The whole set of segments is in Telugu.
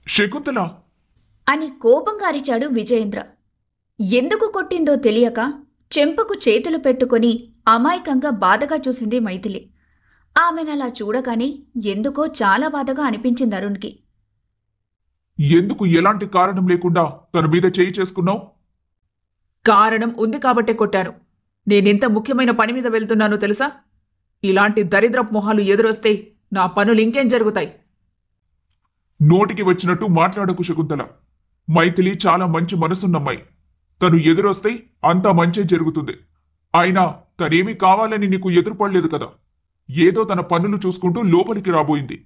శకుంతల అని కోపంగా అరిచాడు విజయేంద్ర. ఎందుకు కొట్టిందో తెలియక చెంపకు చేతులు పెట్టుకుని అమాయకంగా బాధగా చూసింది మైథిలి. ఆమెనలా చూడగానే ఎందుకో చాలా బాధగా అనిపించింది అరుణ్కి. ఎందుకు ఎలాంటి కారణం లేకుండా తన మీద చేయి చేసుకున్నావు? కారణం ఉంది కాబట్టే కొట్టాను. నేనెంత ముఖ్యమైన పని మీద వెళ్తున్నానో తెలుసా? ఇలాంటి దరిద్రపు మొహాలు ఎదురొస్తే నా పనులు ఇంకేం జరుగుతాయి? నోటికి వచ్చినట్టు మాట్లాడకు శకుంతల. మైథిలి చాలా మంచి మనసున్నమ్మాయి. తను ఎదురొస్తే అంతా మంచే జరుగుతుంది. అయినా తనేమీ కావాలని నీకు ఎదురుపడలేదు కదా. ఏదో తన పనులు చూసుకుంటూ లోపలికి రాబోయింది.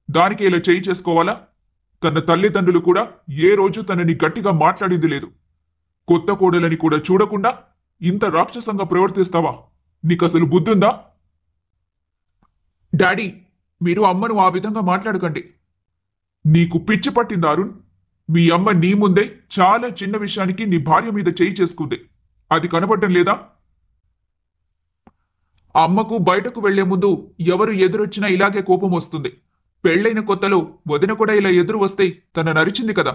దానికి ఇలా చేయి చేసుకోవాలా? తన తల్లిదండ్రులు కూడా ఏ రోజు తనని గట్టిగా మాట్లాడింది లేదు. కొత్త కోడలని కూడా చూడకుండా ఇంత రాక్షసంగా ప్రవర్తిస్తావా? నీకసలు బుద్ధుందా? డాడీ, మీరు అమ్మను ఆ విధంగా మాట్లాడకండి. నీకు పిచ్చి పట్టింది అరుణ్. మీ అమ్మ నీ ముందే చాలా చిన్న విషయానికి నీ భార్య మీద చేయి చేసుకుంది. అది కనపడటం లేదా? అమ్మకు బయటకు వెళ్లే ముందు ఎవరు ఎదురొచ్చినా ఇలాగే కోపం వస్తుంది. పెళ్లైన కొత్తలో వదిన కూడా ఇలా ఎదురు వస్తే తన నరిచింది కదా.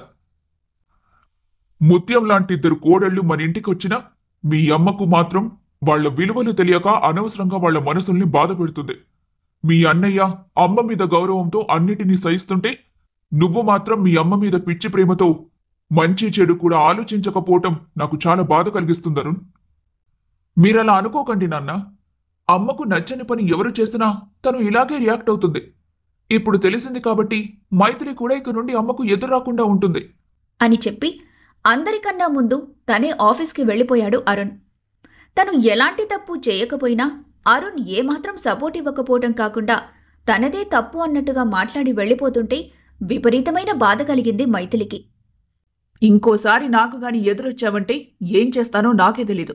ముత్యం లాంటి ఇద్దరు కోడళ్లు మన ఇంటికొచ్చినా మీ అమ్మకు మాత్రం వాళ్ల విలువలు తెలియక అనవసరంగా వాళ్ల మనసుల్ని బాధ పెడుతుంది. మీ అన్నయ్య అమ్మ మీద గౌరవంతో అన్నిటినీ సహిస్తుంటే నువ్వు మాత్రం మీ అమ్మ మీద పిచ్చి ప్రేమతో మంచి చెడు కూడా ఆలోచించకపోవటం నాకు చాలా బాధ కలిగిస్తుంది అరుణ్. మీరలా అనుకోకండి నాన్న. అమ్మకు నచ్చని పని ఎవరు చేసినా తను ఇలాగే రియాక్ట్ అవుతుంది. ఇప్పుడు తెలిసింది కాబట్టి మైథిలి కూడా ఇక నుండి అమ్మకు ఎదురు రాకుండా ఉంటుంది అని చెప్పి అందరికన్నా ముందు తనే ఆఫీస్కి వెళ్ళిపోయాడు అరుణ్. తను ఎలాంటి తప్పు చేయకపోయినా అరుణ్ ఏమాత్రం సపోర్ట్ ఇవ్వకపోవటం కాకుండా తనదే తప్పు అన్నట్టుగా మాట్లాడి వెళ్ళిపోతుంటే విపరీతమైన బాధ కలిగింది మైథిలికి. ఇంకోసారి నాకు గాని ఎదురొచ్చావంటే ఏం చేస్తానో నాకే తెలీదు.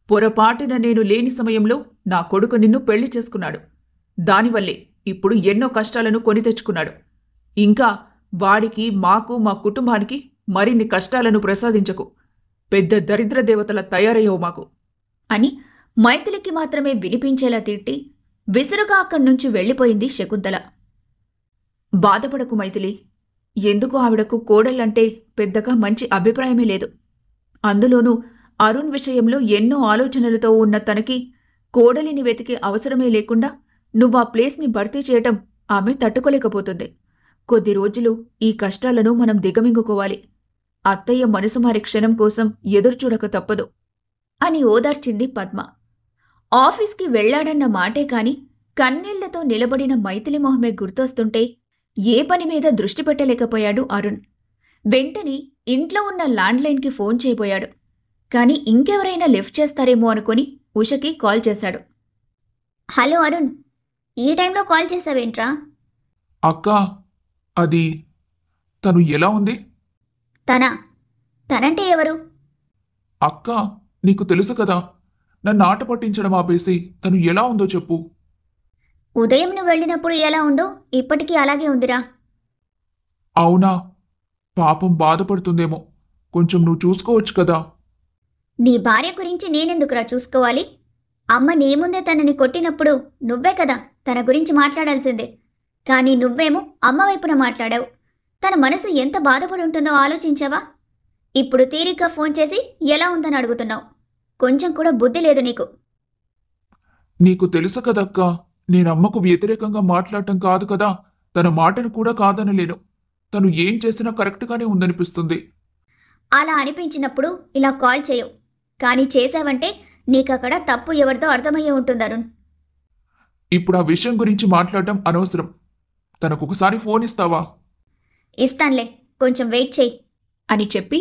పొరపాటున నేను లేని సమయంలో నా కొడుకు నిన్ను పెళ్లి చేసుకున్నాడు. దానివల్లే ఇప్పుడు ఎన్నో కష్టాలను కొని తెచ్చుకున్నాడు. ఇంకా వాడికి, మాకు, మా కుటుంబానికి మరిన్ని కష్టాలను ప్రసాదించకు. పెద్ద దరిద్ర దేవతల తయారయ్యవు మాకు అని మైథిలికి మాత్రమే వినిపించేలా తిట్టి విసురుగా అక్కడ్నుంచి వెళ్ళిపోయింది శకుంతల. బాధపడకు మైథిలి. ఎందుకు ఆవిడకు కోడళ్ళంటే పెద్దగా మంచి అభిప్రాయమే లేదు. అందులోనూ అరుణ్ విషయంలో ఎన్నో ఆలోచనలతో ఉన్న తనకి కోడలిని వెతికే అవసరమే లేకుండా నువ్వా ప్లేస్ని భర్తీ చేయటం ఆమె తట్టుకోలేకపోతుంది. కొద్ది రోజులు ఈ కష్టాలను మనం దిగమింగుకోవాలి. అత్తయ్య మనసు మారి క్షణం కోసం ఎదురుచూడక తప్పదు అని ఓదార్చింది పద్మ. ఆఫీస్కి వెళ్లాడన్న మాటే కాని కన్నీళ్లతో నిలబడిన మైథిలి మొహమే గుర్తొస్తుంటే ఏ పని మీద దృష్టి పెట్టలేకపోయాడు అరుణ్. వెంటనే ఇంట్లో ఉన్న ల్యాండ్లైన్కి ఫోన్ చేయబోయాడు. కాని ఇంకెవరైనా లిఫ్ట్ చేస్తారేమో అనుకుని ఉషకి కాల్ చేశాడు. హలో అరుణ్, ఈ టైంలో కాల్ చేసావేంట్రా? అక్కా, అది తను ఎలా ఉంది? తనంటే ఎవరు? అక్కా, నీకు తెలుసు కదా. నన్ను ఆట పట్టించడం ఆపేసి తను ఎలా ఉందో చెప్పు. ఉదయం నువ్వు వెళ్ళినప్పుడు ఎలా ఉందో ఇప్పటికీ అలాగే ఉందిరా. అవునా? పాపం బాధపడుతుందేమో. కొంచెం నువ్వు చూసుకోవచ్చు కదా. నీ భార్య గురించి నేనెందుకురా చూసుకోవాలి? అమ్మ నీ ముందే తనని కొట్టినప్పుడు నువ్వే కదా తన గురించి మాట్లాడాల్సిందే. కానీ నువ్వేమో అమ్మ వైపున మాట్లాడావు. తన మనసు ఎంత బాధపడి ఉంటుందో ఆలోచించావా? ఇప్పుడు తీరిగ్గా ఫోన్ చేసి ఎలా ఉందని అడుగుతున్నావు. కొంచెం కూడా బుద్ధి లేదు నీకు. నీకు తెలుసు కదక్కా, నేనమ్మకు వ్యతిరేకంగా మాట్లాడటం కాదు కదా. తన మాటను కూడా కాదనలేను. తను ఏం చేసినా కరెక్ట్గానే ఉందనిపిస్తుంది. అలా అనిపించినప్పుడు ఇలా కాల్ చేయవు. కానీ చేసావంటే నీకక్కడ తప్పు ఎవరితో అర్థమయ్యే ఉంటుంది అరుణ్. ఇప్పుడు ఆ విషయం గురించి మాట్లాడటం అనవసరం. తనకొకసారి ఫోన్ ఇస్తావా? ఇస్తాన్లే, కొంచెం వెయిట్ చెయ్యి అని చెప్పి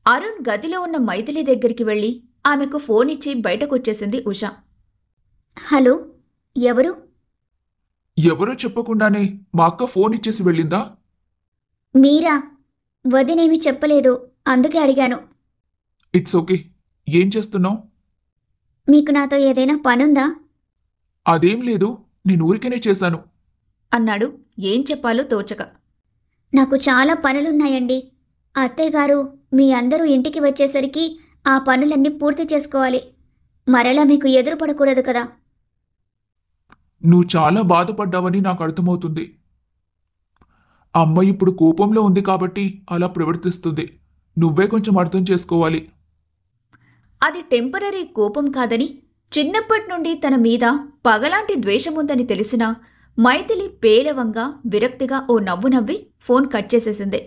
అరుణ్ గదిలో ఉన్న మైథిలి దగ్గరికి వెళ్లి ఆమెకు ఫోన్ ఇచ్చి బయటకొచ్చేసింది ఉష. హలో, ఎవరు? ఎవరో చెప్పకుండానే మా అక్క ఫోన్ ఇచ్చేసి వెళ్ళిందా? మీరా? వదినేమి చెప్పలేదు, అందుకే అడిగాను. It's okay. ఏం చేస్తున్నావు? మీకు నాతో ఏదైనా పనుందా? అదేం లేదు, నేను ఊరికేనే చేశాను అన్నాడు ఏం చెప్పాలో తోచక. నాకు చాలా పనులున్నాయండి. అత్తయ్య గారు మీ అందరూ ఇంటికి వచ్చేసరికి ఆ పనులన్నీ పూర్తి చేసుకోవాలి. మరలా మీకు ఎదురుపడకూడదు కదా. నువ్వు చాలా బాధపడ్డావని నాకు అర్థమవుతుంది. అమ్మ ఇప్పుడు కోపంలో ఉంది కాబట్టి అలా ప్రవర్తిస్తుంది. నువ్వే కొంచెం అర్థం చేసుకోవాలి. అది టెంపరరీ కోపం కాదని, చిన్నప్పటి నుండి తన మీద పగలాంటి ద్వేషముందని తెలిసినా మైథిలి పేలవంగా విరక్తిగా ఓ నవ్వు నవ్వి ఫోన్ కట్ చేసేసింది.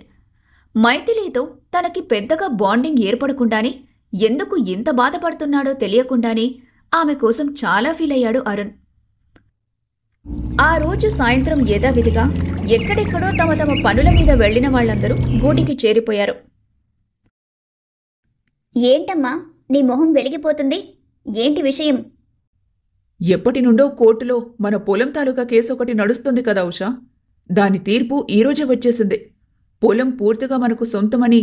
మైథిలితో తనకి పెద్దగా బాండింగ్ ఏర్పడకుండానే ఎందుకు ఇంత బాధపడుతున్నాడో తెలియకుండానే ఆమె కోసం చాలా ఫీల్ అయ్యాడు అరుణ్. ఆ రోజు సాయంత్రం యథావిధిగా ఎక్కడెక్కడో తమ తమ పనుల మీద వెళ్లిన వాళ్లందరూ గూటికి చేరిపోయారు. ఏంటమ్మా నీ మొహం వెలిగిపోతుంది? ఏంటి విషయం? ఎప్పటి నుండో కోర్టులో మన పొలం తాలూకా కేసు ఒకటి నడుస్తుంది కదా ఉషా. దాని తీర్పు ఈరోజే వచ్చేసింది. పొలం పూర్తిగా మనకు సొంతమని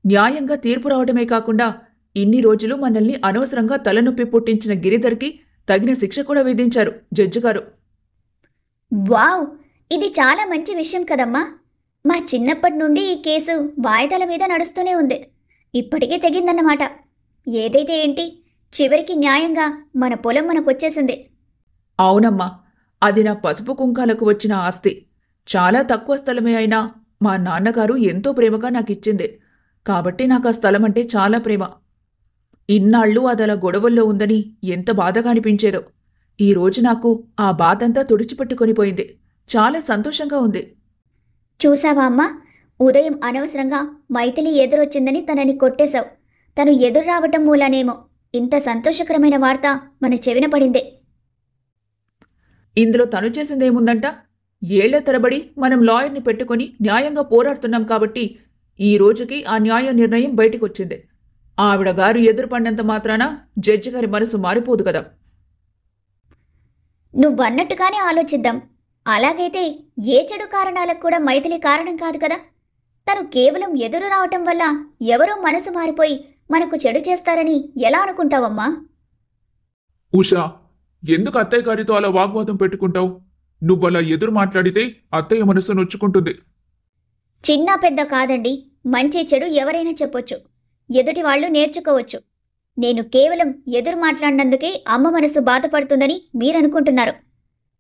న్యాయంగా తీర్పు రావడమే కాకుండా ఇన్ని రోజులు మనల్ని అనవసరంగా తలనొప్పి పుట్టించిన గిరిధర్కి తగిన శిక్ష కూడా విధించారు జడ్జిగారు. వావ్, ఇది చాలా మంచి విషయం కదమ్మా. మా చిన్నప్పటి నుండి ఈ కేసు వాయిదాల మీద నడుస్తూనే ఉంది. ఇప్పటికే తెగిందన్నమాట. ఏదైతే ఏంటి, చివరికి న్యాయంగా మన పొలం మనకొచ్చేసింది. అవునమ్మా, అది నా పసుపు కుంకాలకు వచ్చిన ఆస్తి. చాలా తక్కువ స్థలమే అయినా మా నాన్నగారు ఎంతో ప్రేమగా నాకిచ్చింది. కాబట్టి నాకు ఆ స్థలం అంటే చాలా ప్రేమ. ఇన్నాళ్ళు అదలా గొడవల్లో ఉందని ఎంత బాధగా అనిపించేదో. ఈరోజు నాకు ఆ బాధంతా తుడిచిపెట్టుకొనిపోయింది. చాలా సంతోషంగా ఉంది. చూసావా అమ్మా, ఉదయం అనవసరంగా మైథిలి ఎదురొచ్చిందని తనని కొట్టేశావు. తను ఎదురు రావటం మూలానేమో ఇంత సంతోషకరమైన వార్త మన చెవిన పడిందే. ఇందులో తను చేసిందేముందంట? ఏళ్ల తరబడి మనం లాయర్ని పెట్టుకుని న్యాయంగా పోరాడుతున్నాం కాబట్టి ఈ రోజుకి ఆ న్యాయ నిర్ణయం బయటికొచ్చింది. ఆవిడ గారు ఎదురుపడినంత మాత్రాన జడ్జి గారి మనసు మారిపోదు కదా. నువ్వన్నట్టుగానే ఆలోచిద్దాం. అలాగైతే ఏ చెడు కారణాలకు కూడా మైథిలి కారణం కాదు కదా. తను కేవలం ఎదురు రావటం వల్ల ఎవరో మనసు మారిపోయి మనకు చెడు చేస్తారని ఎలా అనుకుంటావమ్మా? ఉషా, ఎందుకు అత్తయ్య గారితో అలా వాగ్వాదం పెట్టుకుంటావు? నువ్వలా ఎదురు మాట్లాడితే అత్తయ్య మనసు నొచ్చుకుంటుంది. చిన్న పెద్ద కాదండి, మంచి చెడు ఎవరైనా చెప్పొచ్చు. ఎదుటి వాళ్ళు నేర్చుకోవచ్చు. నేను కేవలం ఎదురు మాట్లాడినందుకే అమ్మ మనసు బాధపడుతుందని మీరనుకుంటున్నారు.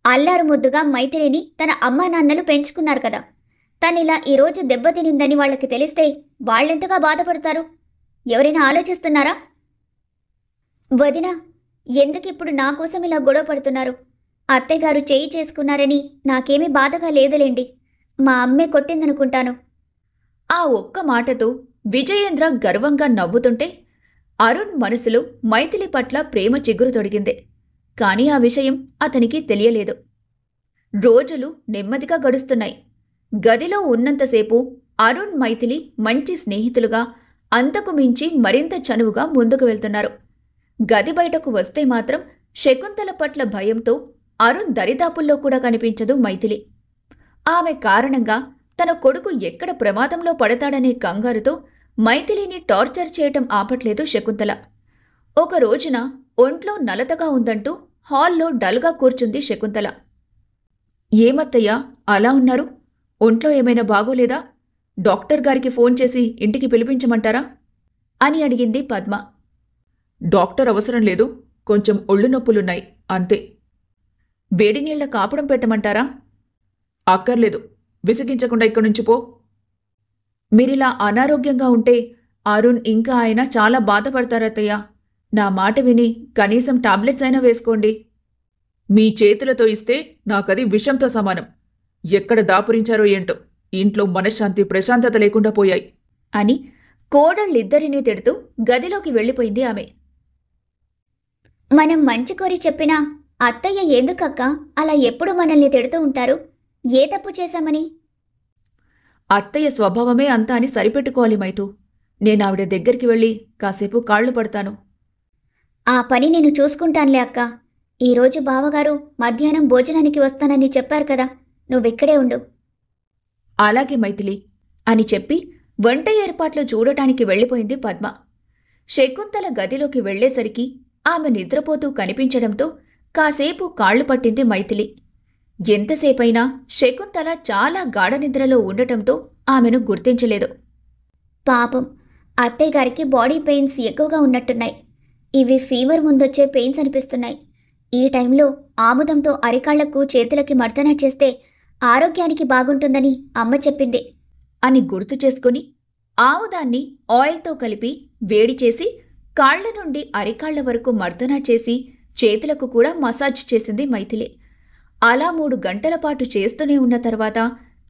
అల్లారు ముద్దుగా మైథిలిని తన అమ్మా నాన్నలు పెంచుకున్నారు కదా. తనిలా ఈరోజు దెబ్బతినిందని వాళ్ళకి తెలిస్తే వాళ్ళెంతగా బాధపడతారు? ఎవరైనా ఆలోచిస్తున్నారా? వదినా, ఎందుకిప్పుడు నా కోసం ఇలా గొడవ పడుతున్నారు? అత్తయ్యగారు చేయి చేసుకున్నారని నాకేమీ బాధగా లేదులేండి. మా అమ్మే కొట్టిందనుకుంటాను. ఆ ఒక్క మాటతో విజయేంద్ర గర్వంగా నవ్వుతుంటే అరుణ్ మనసులో మైథిలి పట్ల ప్రేమ చిగురు తొడిగింది. కాని ఆ విషయం అతనికి తెలియలేదు. రోజులు నెమ్మదిగా గడుస్తున్నాయి. గదిలో ఉన్నంతసేపు అరుణ్ మైథిలి మంచి స్నేహితులుగా, అంతకు మించి మరింత చనువుగా ముందుకు వెళ్తున్నారు. గది బయటకు వస్తే మాత్రం శకుంతల పట్ల భయంతో అరుణ్ దరిదాపుల్లో కూడా కనిపించదు మైథిలి. ఆమె కారణంగా తన కొడుకు ఎక్కడ ప్రమాదంలో పడతాడనే కంగారుతో మైథిలిని టార్చర్ చేయటం ఆపట్లేదు శకుంతల. ఒక రోజున ఒంట్లో నలతగా ఉందంటూ హాల్లో డల్గా కూర్చుంది శకుంతల. ఏమత్తయ్యా అలా ఉన్నారు? ఒంట్లో ఏమైనా బాగోలేదా? డాక్టర్ గారికి ఫోన్ చేసి ఇంటికి పిలిపించమంటారా అని అడిగింది పద్మ. డాక్టర్ అవసరం లేదు, కొంచెం ఒళ్ళు నొప్పులున్నాయి అంతే. వేడినీళ్ల కాపుడం పెట్టమంటారా? అక్కర్లేదు, విసిగించకుండా ఇక్కడి నుంచి పో. మీరిలా అనారోగ్యంగా ఉంటే అరుణ్ ఇంకా ఆయన చాలా బాధపడతారత్తయ్యా. నా మాట విని కనీసం టాబ్లెట్స్ అయినా వేసుకోండి. మీ చేతులతో ఇస్తే నాకది విషంతో సమానం. ఎక్కడ దాపురించారో ఏంటో, ఇంట్లో మనశ్శాంతి ప్రశాంతత లేకుండా పోయాయి అని కోడళ్ళిద్దరినీ తిడుతూ గదిలోకి వెళ్ళిపోయింది ఆమె. మనం మంచి కోరి చెప్పినా అత్తయ్య ఎందుకక్క అలా ఎప్పుడు మనల్ని తిడుతూ ఉంటారు? ఏ తప్పు చేశామని? అత్తయ్య స్వభావమే అంతా అని సరిపెట్టుకోవాలి మైతూ. నేనావిడ దగ్గరికి వెళ్ళి కాసేపు కాళ్లు పడతాను. ఆ పని నేను చూసుకుంటానులే అక్క. ఈరోజు బావగారు మధ్యాహ్నం భోజనానికి వస్తానని చెప్పారు కదా, నువ్విక్కడే ఉండు. అలాగే మైథిలి అని చెప్పి వంట ఏర్పాట్లు చూడటానికి వెళ్ళిపోయింది పద్మ. శకుంతల గదిలోకి వెళ్లేసరికి ఆమె నిద్రపోతూ కనిపించడంతో కాసేపు కాళ్లు పట్టింది మైథిలి. ఎంతసేపైనా శకుంతల చాలా గాఢనిద్రలో ఉండటంతో ఆమెను గుర్తించలేదు. పాపం, అత్తయ్య గారికి బాడీ పెయిన్స్ ఎక్కువగా ఉన్నట్టున్నాయి. ఇవి ఫీవర్ ముందొచ్చే పెయిన్స్ అనిపిస్తున్నాయి. ఈ టైంలో ఆముదంతో అరికాళ్లకు చేతులకి మర్దన చేస్తే ఆరోగ్యానికి బాగుంటుందని అమ్మ చెప్పింది. అని గుర్తు చేసుకుని ఆవుదాన్ని ఆయిల్తో కలిపి వేడి చేసి కాళ్ల నుండి అరికాళ్ల వరకు మర్దనా చేసి చేతులకు కూడా మసాజ్ చేసింది మైథిలి. అలా 3 గంటల పాటు చేస్తూనే ఉన్న తర్వాత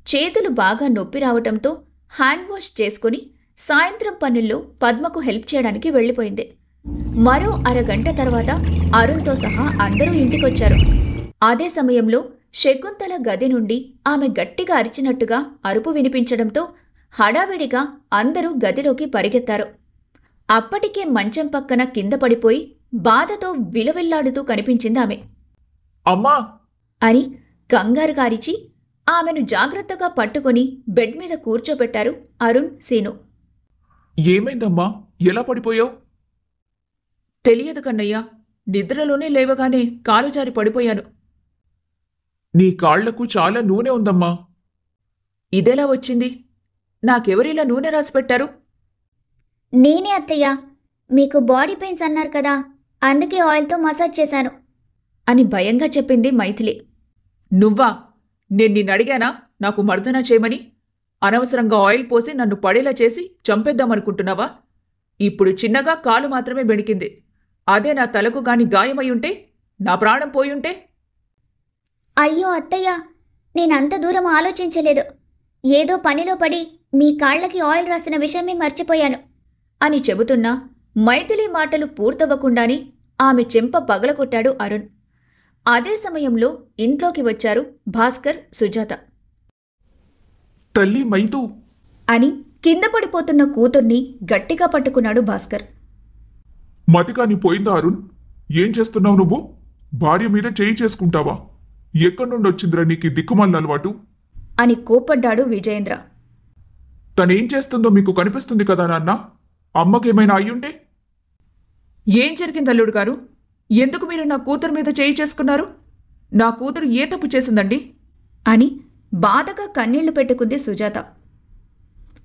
చేతులు బాగా నొప్పి రావటంతో హ్యాండ్ వాష్ చేసుకుని సాయంత్రం పనుల్లో పద్మకు హెల్ప్ చేయడానికి వెళ్ళిపోయింది. మరో అరగంట తర్వాత అరుణ్తో సహా అందరూ ఇంటికొచ్చారు. అదే సమయంలో శకుంతల గది నుండి ఆమె గట్టిగా అరిచినట్టుగా అరుపు వినిపించడంతో హడావిడిగా అందరూ గదిలోకి పరిగెత్తారు. అప్పటికే మంచం పక్కన కింద పడిపోయి బాధతో విలవిల్లాడుతూ కనిపించిందామె. అమ్మా! అని కంగారుగా అరిచి ఆమెను జాగ్రత్తగా పట్టుకొని బెడ్ మీద కూర్చోబెట్టారు అరుణ్, సీను. ఏమైందమ్మా? ఎలా పడిపోయావు? తెలియదు కన్నయ్య, నిద్రలోనే లేవగానే కాలు జారి పడిపోయాను. నీ కాళ్లకు చాలా నూనె ఉందమ్మా. ఇదెలా వచ్చింది? నాకెవరిలా నూనె రాసిపెట్టారు? నేనే అత్తయ్య. మీకు బాడీ పెయిన్స్ అన్నారు కదా, అందుకే ఆయిల్తో మసాజ్ చేశాను అని భయంగా చెప్పింది మైథిలి. నువ్వా? నేను నిన్నడిగానా నాకు మర్దన చేయమని? అనవసరంగా ఆయిల్ పోసి నన్ను పడేలా చేసి చంపేద్దామనుకుంటున్నావా? ఇప్పుడు చిన్నగా కాలు మాత్రమే బెణికింది. అదే నా తలకు గాని గాయమయ్యుంటే, నా ప్రాణం పోయుంటే? అయ్యో అత్తయ్య, నేనంత దూరం ఆలోచించలేదు. ఏదో పనిలో పడి మీ కాళ్లకి ఆయిల్ రాసిన విషయమే మర్చిపోయాను అని చెబుతున్నా మైథిలి మాటలు పూర్తవ్వకుండానే ఆమె చెంప పగలగొట్టాడు అరుణ్. అదే సమయంలో ఇంట్లోకి వచ్చారు భాస్కర్, సుజాత. తల్లి మైతూ! అని కింద పడిపోతున్న కూతుర్ని గట్టిగా పట్టుకున్నాడు భాస్కర్. మతికాని పోయిందా అరుణ్? ఏం చేస్తున్నావు నువ్వు? భార్య మీద చేయి చేసుకుంటావా? ఎక్కడి నుండి వచ్చిందిరా నీకు దిక్కుమాలిన అలవాటు? అని కోప్పడ్డాడు విజయేంద్ర. తనేం చేస్తుందో మీకు కనిపిస్తుంది కదా నాన్న. అమ్మకేమైనా అయ్యుంటే? ఏం జరిగింది అల్లుడు గారు? ఎందుకు మీరు నా కూతురు మీద చేయి చేసుకున్నారు? నా కూతురు ఏ తప్పు చేసిందండి? అని బాధగా కన్నీళ్లు పెట్టుకుంది సుజాత.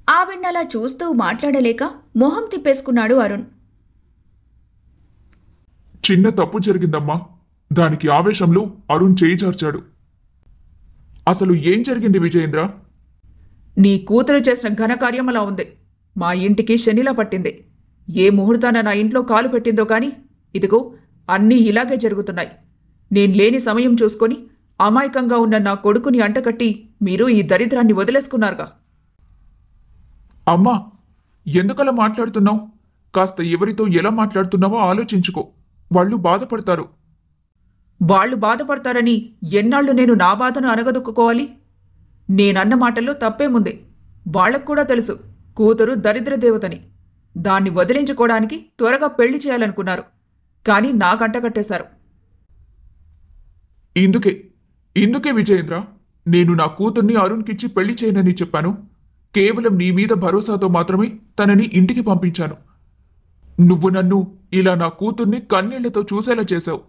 ఆవిడ్నలా చూస్తూ మాట్లాడలేక మొహం తిప్పేసుకున్నాడు అరుణ్. చిన్న తప్పు జరిగిందమ్మా. దానికి ఆవేశంలో అరుణ్ చేయి చార్చాడు. అసలు ఏం జరిగింది విజయేంద్ర? నీ కూతురు చేసిన ఘనకార్యం అలా ఉంది. మా ఇంటికి శనిలా పట్టింది. ఏ ముహూర్తాన నా ఇంట్లో కాలు పెట్టిందో కాని ఇదిగో అన్నీ ఇలాగే జరుగుతున్నాయి. నేను లేని సమయం చూసుకొని అమాయకంగా ఉన్న నా కొడుకుని అంటకట్టి మీరు ఈ దరిద్రాన్ని వదిలేసుకున్నారుగా. అమ్మా, ఎందుకలా మాట్లాడుతున్నావు? కాస్త ఎవరితో ఎలా మాట్లాడుతున్నావో ఆలోచించుకో. వాళ్ళు బాధపడతారు. వాళ్ళు బాధపడతారని ఎన్నాళ్ళు నేను నా బాధను అనగదొక్కుకోవాలి? నేనన్న మాటల్లో తప్పేముంది? వాళ్లకు కూడా తెలుసు కూతురు దరిద్ర దేవతని. దాన్ని వదిలించుకోవడానికి త్వరగా పెళ్లి చేయాలనుకున్నారు. కానీ నాకంటకట్టేశారు. ఇందుకే విజయేంద్ర నేను నా కూతుర్ని అరుణ్కిచ్చి పెళ్లి చేయనని చెప్పాను. కేవలం నీ మీద భరోసాతో మాత్రమే తనని ఇంటికి పంపించాను. నువ్వు నన్ను ఇలా నా కూతుర్ని కన్నీళ్లతో చూసేలా చేశావు.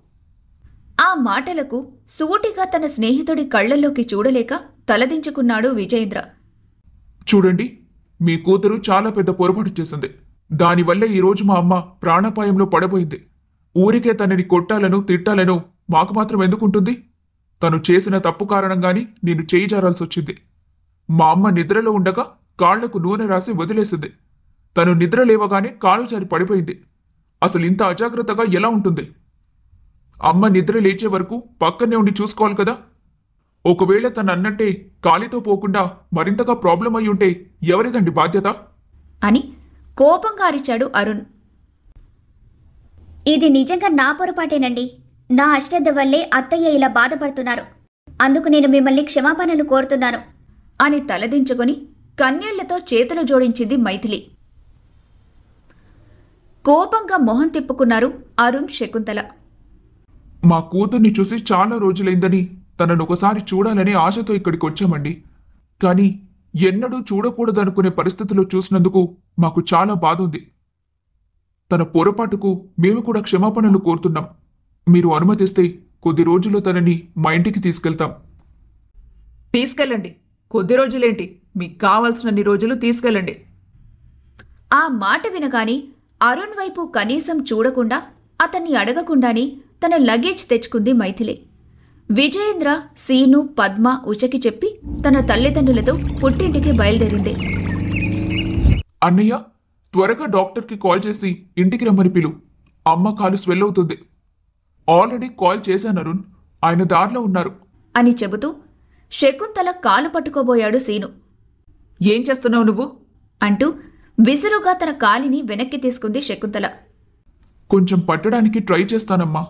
ఆ మాటలకు సూటిగా తన స్నేహితుడి కళ్లల్లోకి చూడలేక తలదించుకున్నాడు విజయేంద్ర. చూడండి, మీ కూతురు చాలా పెద్ద పొరపాటు చేసింది. దానివల్లే ఈరోజు మా అమ్మ ప్రాణాపాయంలో పడబోయింది. ఊరికే తనని కొట్టాలను తిట్టాలను మాకు మాత్రం ఎందుకుంటుంది? తను చేసిన తప్పు కారణంగాని నేను చేయి జారాల్సొచ్చింది. మా అమ్మ నిద్రలో ఉండగా కాళ్లకు నూనె రాసి వదిలేసింది. తను నిద్ర లేవగానే కాలు జారి పడిపోయింది. అసలు ఇంత అజాగ్రత్తగా ఎలా ఉంటుంది? అమ్మ నిద్ర లేచే వరకు పక్కనే ఉండి చూసుకోవాలి కదా. ఒకవేళ తను అన్నట్టే కాలితో పోకుండా మరింతగా ప్రాబ్లం అయి ఉంటే ఎవరిదండి బాధ్యత? అని కోపంగా అరిచాడు అరుణ్. ఇది నిజంగా నా పొరపాటేనండి. నా అశ్రద్ధ వల్లే అత్తయ్య ఇలా బాధపడుతున్నారు. అందుకు నేను మిమ్మల్ని క్షమాపణలు కోరుతున్నాను అని తలదించుకొని కన్నీళ్లతో చేతులు జోడించింది మైథిలి. కోపంగా మొహం తిప్పుకున్నారు అరుణ్, శకుంతల. మా కూతుర్ని చూసి చాలా రోజులైందని తనను ఒకసారి చూడాలనే ఆశతో ఇక్కడికి వచ్చామండి. కానీ ఎన్నడూ చూడకూడదనుకునే పరిస్థితుల్లో చూసినందుకు మాకు చాలా బాధ ఉంది. తన పొరపాటుకు మేము కూడా క్షమాపణలు కోరుతున్నాం. మీరు అనుమతిస్తే కొద్ది రోజుల్లో తనని మా ఇంటికి తీసుకెళ్తాం. తీసుకెళ్ళండి. కొద్ది రోజులేంటి, మీకు కావాల్సినన్ని రోజులు తీసుకెళ్ళండి. ఆ మాట వినగానే అరుణ్ వైపు కనీసం చూడకుండా అతన్ని అడగకుండానే తన లగేజ్ తెచ్చుకుంది మైథిలి. విజయేంద్ర సీను పద్మ ఉషకి చెప్పి తన తల్లిదండ్రులతో పుట్టింటికి బయలుదేరింది. అన్నయ్య, త్వరగా డాక్టర్కి కాల్ చేసి ఇంటికి రమ్మని పిలు. అమ్మ కాలు స్వెల్ అవుతుంది. ఆల్రెడీ కాల్ చేశాను అరుణ్, ఆయన దారిలో ఉన్నారు అని చెబుతూ శకుంతల కాలు పట్టుకోబోయాడు సీను. ఏం చేస్తున్నావు నువ్వు? అంటూ విసురుగా తన కాలిని వెనక్కి తీసుకుంది శకుంతల. కొంచెం పట్టడానికి ట్రై చేస్తానమ్మా,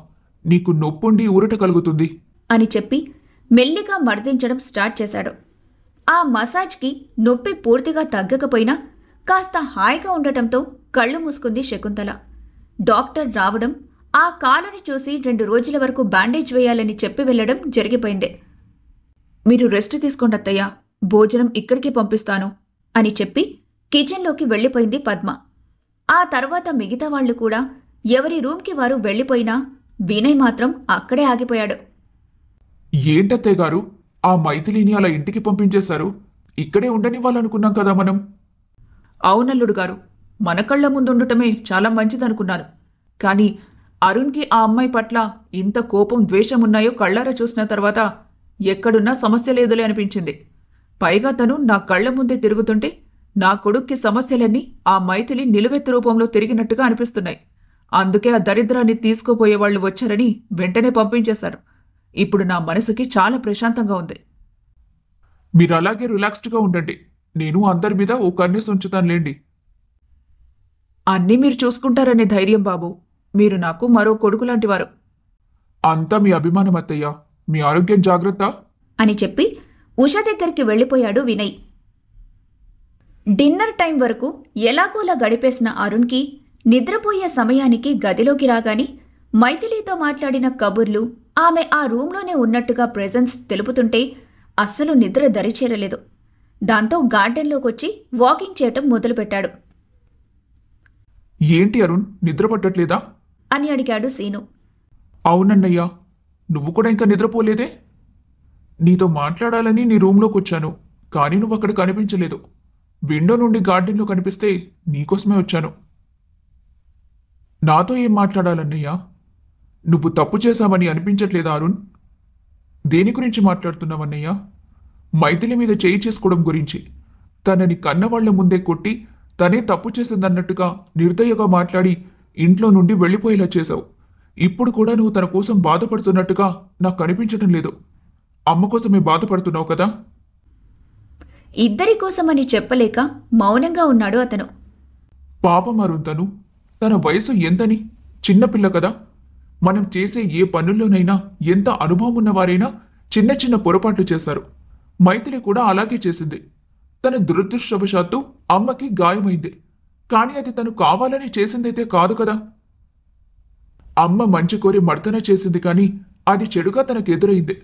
నీకు నొప్పుండి ఊరట కలుగుతుంది అని చెప్పి మెల్లిగా మర్దించడం స్టార్ట్ చేశాడు. ఆ మసాజ్కి నొప్పి పూర్తిగా తగ్గకపోయినా కాస్త హాయిగా ఉండటంతో కళ్ళు మూసుకుంది శకుంతల. డాక్టర్ రావడం, ఆ కాలుని చూసి 2 రోజుల వరకు బ్యాండేజ్ వేయాలని చెప్పి వెళ్లడం జరిగిపోయింది. మీరు రెస్ట్ తీసుకోండి అత్తయ్య, భోజనం ఇక్కడికి పంపిస్తాను అని చెప్పి కిచెన్లోకి వెళ్లిపోయింది పద్మ. ఆ తర్వాత మిగతా వాళ్లు కూడా ఎవరి రూమ్కి వారు వెళ్లిపోయినా వినయ్ మాత్రం అక్కడే ఆగిపోయాడు. ఏంటత్తయ్య గారు, ఆ మైథిలిని అలా ఇంటికి పంపించేశారు? ఇక్కడే ఉండనివ్వాలనుకున్నాం కదా మనం. అవునల్లుడు గారు, మన కళ్ల ముందుండటమే చాలా మంచిదనుకున్నాను. కానీ అరుణ్కి ఆ అమ్మాయి పట్ల ఇంత కోపం ద్వేషమున్నాయో కళ్లారా చూసిన తర్వాత ఎక్కడున్నా సమస్య లేదులే అనిపించింది. పైగా తను నా కళ్ల ముందే తిరుగుతుంటే నా కొడుక్కి సమస్యలన్నీ ఆ మైథిలి నిలువెత్తు రూపంలో తిరిగినట్టుగా అనిపిస్తున్నాయి. అందుకే ఆ దరిద్రాన్ని తీసుకుపోయేవాళ్లు వచ్చారని వెంటనే పంపించేశారు. ఇప్పుడు నా మనసుకి చాలా ప్రశాంతంగా ఉంది. మీరు అలాగే రిలాక్స్డ్గా ఉండండి. నేను అందరి మీద ఓ కన్నేసి ఉంచుతానులేండి. అన్నీ మీరు చూసుకుంటారనే ధైర్యం బాబు. మీరు నాకు మరో కొడుకులాంటివారు. అంతా మీ అభిమానం అత్తయ్య. మీ ఆరోగ్యం జాగ్రత్త అని చెప్పి ఉష దగ్గరికి వెళ్లిపోయాడు వినయ్. డిన్నర్ టైం వరకు ఎలాగోలా గడిపేసిన అరుణ్కి నిద్రపోయే సమయానికి గదిలోకి రాగాని మైథిలితో మాట్లాడిన కబుర్లు, ఆమె ఆ రూంలోనే ఉన్నట్టుగా ప్రెజెన్స్ తెలుపుతుంటే అస్సలు నిద్ర దరిచేరలేదు. దాంతో గార్డెన్లోకొచ్చి వాకింగ్ చేయటం మొదలుపెట్టాడు. ఏంటి అరుణ్, నిద్ర పట్టట్లేదా అని అడిగాడు సీను. అవునన్నయ్యా, నువ్వు కూడా ఇంకా నిద్రపోలేదే? నీతో మాట్లాడాలని నీ రూంలోకి వచ్చాను, కానీ నువ్వు అక్కడ కనిపించలేదు. విండో నుండి గార్డెన్లో కనిపిస్తే నీకోసమే వచ్చాను. నాతో ఏం మాట్లాడాలన్నయ్యా? నువ్వు తప్పు చేశావని అనిపించట్లేదా అరుణ్? దేని గురించి మాట్లాడుతున్నావన్నయ్యా? మైథిలి మీద చేయి చేసుకోవడం గురించి. తనని కన్నవాళ్ల ముందే కొట్టి తనే తప్పు చేసిందన్నట్టుగా నిర్దయగా మాట్లాడి ఇంట్లో నుండి వెళ్ళిపోయేలా చేశావు. ఇప్పుడు కూడా నువ్వు తన కోసం బాధపడుతున్నట్టుగా నాకు కనిపించడం లేదు. అమ్మ కోసమే బాధపడుతున్నావు కదా? ఇద్దరి కోసమని చెప్పలేక మౌనంగా ఉన్నాడు అతను. పాపం అరుణ్, తన వయసు ఎంతని? చిన్నపిల్ల కదా. మనం చేసే ఏ పనుల్లోనైనా ఎంత అనుభవం ఉన్నవారైనా చిన్న చిన్న పొరపాట్లు చేశారు. మైథిలి కూడా అలాగే చేసింది. తన దురదృష్టవశాత్తు అమ్మకి గాయమైంది. కానీ అది తను కావాలని చేసిందైతే కాదు కదా. అమ్మ మంచి కోరి మర్దన చేసింది, కానీ అది చెడుగా తనకు ఎదురైంది.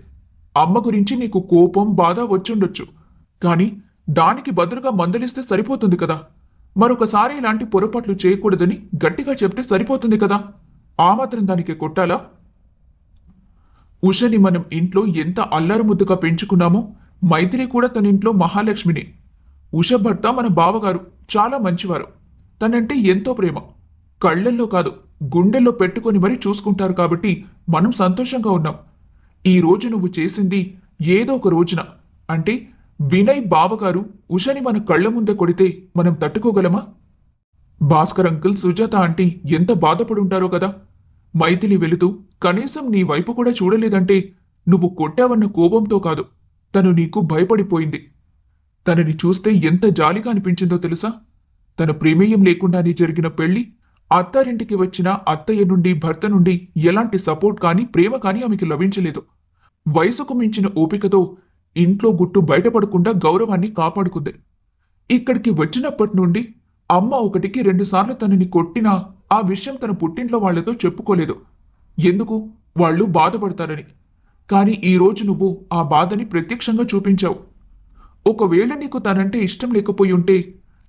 అమ్మ గురించి నీకు కోపం, బాధ వచ్చుండొచ్చు, కానీ దానికి బదులుగా మందలిస్తే సరిపోతుంది కదా. మరొకసారి ఇలాంటి పొరపాట్లు చేయకూడదని గట్టిగా చెప్తే సరిపోతుంది కదా. ఆ మాత్రం దానికి కొట్టాలా? ఉషని మనం ఇంట్లో ఎంత అల్లరిముద్దుగా పెంచుకున్నామో మైథిలి కూడా తన ఇంట్లో మహాలక్ష్మిని. ఉష భర్త మన బావగారు చాలా మంచివారు. తనంటే ఎంతో ప్రేమ. కళ్లల్లో కాదు, గుండెల్లో పెట్టుకొని మరీ చూసుకుంటారు. కాబట్టి మనం సంతోషంగా ఉన్నాం. ఈ రోజు నువ్వు చేసింది ఏదో ఒక రోజున, అంటే వినయ్ బావగారు ఉషని మన కళ్ల ముందే కొడితే మనం తట్టుకోగలమా? భాస్కర్ అంకుల్, సుజాత ఆంటీ ఎంత బాధపడుంటారో కదా. మైథిలి వెళుతూ కనీసం నీ వైపు కూడా చూడలేదంటే నువ్వు కొట్టావన్న కోపంతో కాదు, తను నీకు భయపడిపోయింది. తనని చూస్తే ఎంత జాలిగా అనిపించిందో తెలుసా? తన ప్రమేయం లేకుండానే జరిగిన పెళ్లి, అత్తారింటికి వచ్చిన అత్తయ్య నుండి, భర్త నుండి ఎలాంటి సపోర్ట్ కానీ ప్రేమ కానీ ఆమెకి లభించలేదు. వయసుకు మించిన ఓపికతో ఇంట్లో గుట్టు బయటపడకుండా గౌరవాన్ని కాపాడుకుంది. ఇక్కడికి వచ్చినప్పటి నుండి అమ్మ 1కి 2 సార్లు తనని కొట్టినా ఆ విషయం తన పుట్టింట్లో వాళ్లతో చెప్పుకోలేదు. ఎందుకు? వాళ్ళు బాధపడతారని. కాని ఈరోజు నువ్వు ఆ బాధని ప్రత్యక్షంగా చూపించావు. ఒకవేళ నీకు తనంటే ఇష్టం లేకపోయి ఉంటే,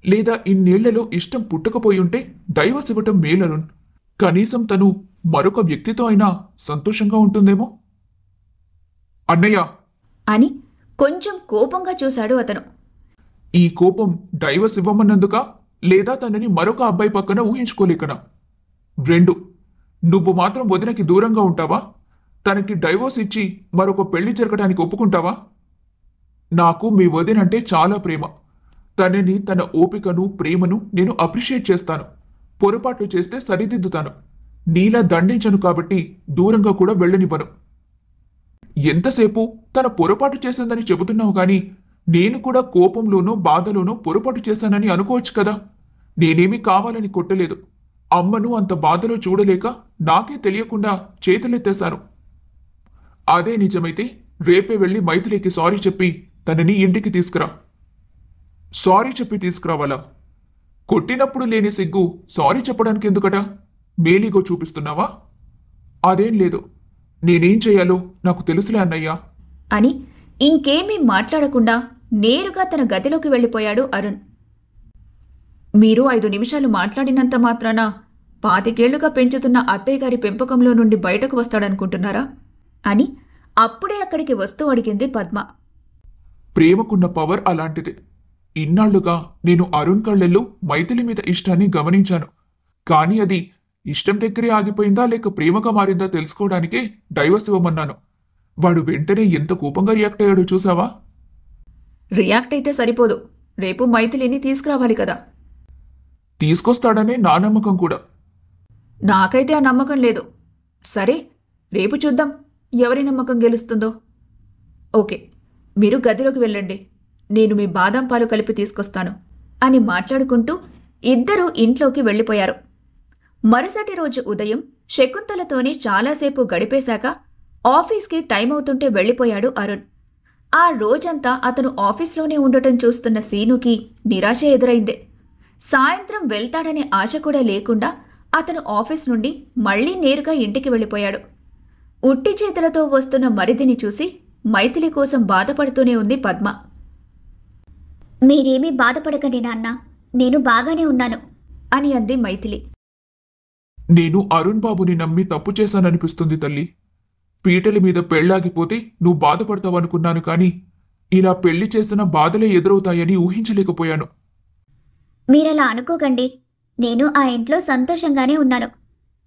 లేదా ఇన్నేళ్లలో ఇష్టం పుట్టకపోయి ఉంటే డైవర్స్ ఇవ్వటం మేలరుణ్. కనీసం తను మరొక వ్యక్తితో అయినా సంతోషంగా ఉంటుందేమో. అన్నయ్య అని కొంచెం కోపంగా చూశాడు అతను. ఈ కోపం డైవర్స్ ఇవ్వమన్నందుకా, లేదా తనని మరొక అబ్బాయి పక్కన ఊహించుకోలేకనా? 2. నువ్వు మాత్రం వదినకి దూరంగా ఉంటావా? తనకి డైవోర్స్ ఇచ్చి మరొక పెళ్లి జరగడానికి ఒప్పుకుంటావా? నాకు మీ వదినంటే చాలా ప్రేమ. తనని, తన ఓపికను, ప్రేమను నేను అప్రిషియేట్ చేస్తాను. పొరపాట్లు చేస్తే సరిదిద్దుతాను. నీలా దండించను కాబట్టి దూరంగా కూడా వెళ్ళనివ్వను. ఎంతసేపు తన పొరపాటు చేసిందని చెబుతున్నావు గాని నేను కూడా కోపంలోనో బాధలోనో పొరపాటు చేశానని అనుకోవచ్చు కదా. నేనేమీ కావాలని కొట్టలేదు. అమ్మను అంత బాధలో చూడలేక నాకే తెలియకుండా చేతులెత్తేశాను. అదే నిజమైతే రేపే వెళ్ళి మైథిలికి సారీ చెప్పి తనని ఇంటికి తీసుకురా. సారీ చెప్పి తీసుకురావాలా? కొట్టినప్పుడు లేని సిగ్గు సారీ చెప్పడానికి ఎందుకట? మేలీగో చూపిస్తున్నావా? అదేం లేదు. నేనేం చెయ్యాలో నాకు తెలుసులే అన్నయ్యా అని ఇంకేమీ మాట్లాడకుండా నేరుగా తన గదిలోకి వెళ్ళిపోయాడు అరుణ్. మీరు 5 నిమిషాలు మాట్లాడినంత మాత్రాన 25 ఏళ్లుగా పెంచుతున్న అత్తయ్య గారి పెంపకంలో నుండి బయటకు వస్తాడనుకుంటున్నారా? అని అప్పుడే అక్కడికి వస్తూ అడిగింది పద్మ. ప్రేమకున్న పవర్ అలాంటిది. ఇన్నాళ్లుగా నేను అరుణ్ కళ్ళల్లో మైథిలి మీద ఇష్టాన్ని గమనించాను. కానీ అది ఇష్టం దగ్గరే ఆగిపోయిందా లేక ప్రేమగా మారిందా తెలుసుకోవడానికే డైవర్స్ ఇవ్వమన్నాను. వాడు వెంటనే ఎంత కోపంగా రియాక్ట్ అయ్యాడో చూసావా? రియాక్ట్ అయితే సరిపోదు. రేపు మైథిలిని తీసుకురావాలి కదా. తీసుకొస్తాడనే నా నమ్మకం కూడా. నాకైతే ఆ నమ్మకం లేదు. సరే, రేపు చూద్దాం ఎవరి నమ్మకం గెలుస్తుందో. ఓకే, మీరు గదిలోకి వెళ్ళండి. నేను మీ బాదం పాలు కలిపి తీసుకొస్తాను అని మాట్లాడుకుంటూ ఇద్దరూ ఇంట్లోకి వెళ్ళిపోయారు. మరుసటి రోజు ఉదయం శకుంతలతోనే చాలాసేపు గడిపేశాక ఆఫీస్కి టైం అవుతుంటే వెళ్ళిపోయాడు అరుణ్. ఆ రోజంతా అతను ఆఫీస్లోనే ఉండటం చూస్తున్న సీనుకి నిరాశ ఎదురైంది. సాయంత్రం వెళ్తాడనే ఆశ కూడా లేకుండా అతను ఆఫీస్ నుండి మళ్లీ నేరుగా ఇంటికి వెళ్ళిపోయాడు. ఉట్టి చేతులతో వస్తున్న మరిదిని చూసి మైథిలి కోసం బాధపడుతూనే ఉంది పద్మ. మీరేమీ బాధపడకండి నాన్న, నేను బాగానే ఉన్నాను అని అంది మైథిలి. నేను అరుణ్ బాబుని నమ్మి తప్పు చేశాననిపిస్తుంది తల్లి. పీటల మీద పెళ్లాగిపోతే నువ్వు బాధపడతావనుకున్నాను కానీ ఇలా పెళ్లి చేసిన బాధలే ఎదురవుతాయని ఊహించలేకపోయాను. మీరలా అనుకోకండి. నేను ఆ ఇంట్లో సంతోషంగానే ఉన్నాను.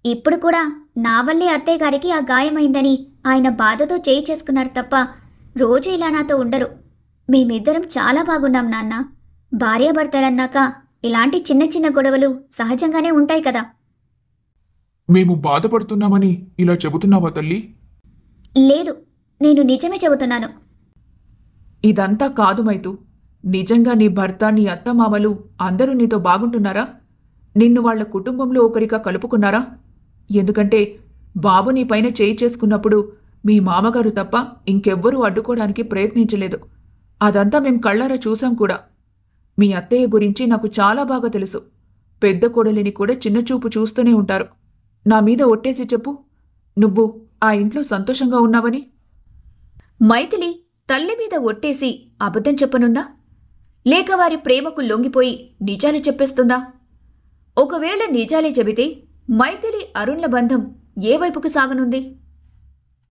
ఇప్పుడు కూడా నా వల్లే అత్తయ్య గారికి ఆ గాయమైందని ఆయన బాధతో చేయి చేసుకున్నారు తప్ప రోజు ఇలా నాతో ఉండరు. మేమిద్దరం చాలా బాగున్నాం నాన్న. భార్యాభర్తలన్నాక ఇలాంటి చిన్న చిన్న గొడవలు సహజంగానే ఉంటాయి కదా. మేము బాధపడుతున్నామని ఇలా చెబుతున్నావా తల్లి? లేదు, నేను నిజమే చెబుతున్నాను. ఇదంతా కాదు మైతు. నిజంగా నీ భర్త, నీ అత్తమామలు అందరూ నీతో బాగుంటున్నారా? నిన్ను వాళ్ల కుటుంబంలో ఒకరిగా కలుపుకున్నారా? ఎందుకంటే బాబు నీ పైన చేయి చేసుకున్నప్పుడు మీ మామగారు తప్ప ఇంకెవ్వరూ అడ్డుకోవడానికి ప్రయత్నించలేదు. అదంతా మేం కళ్ళారా చూశాం కూడా. మీ అత్తయ్య గురించి నాకు చాలా బాగా తెలుసు. పెద్ద కోడలిని కూడా చిన్నచూపు చూస్తూనే ఉంటారు. నా మీద ఒట్టేసి చెప్పు, నువ్వు ఆ ఇంట్లో సంతోషంగా ఉన్నావని. మైథిలి తల్లి మీద ఒట్టేసి అబద్ధం చెప్పనుందా? లేక వారి ప్రేమకు లొంగిపోయి నిజాలు చెప్పేస్తుందా? ఒకవేళ నిజాలే చెబితే మైథిలి అరుణ్ల బంధం ఏ వైపుకు సాగనుంది?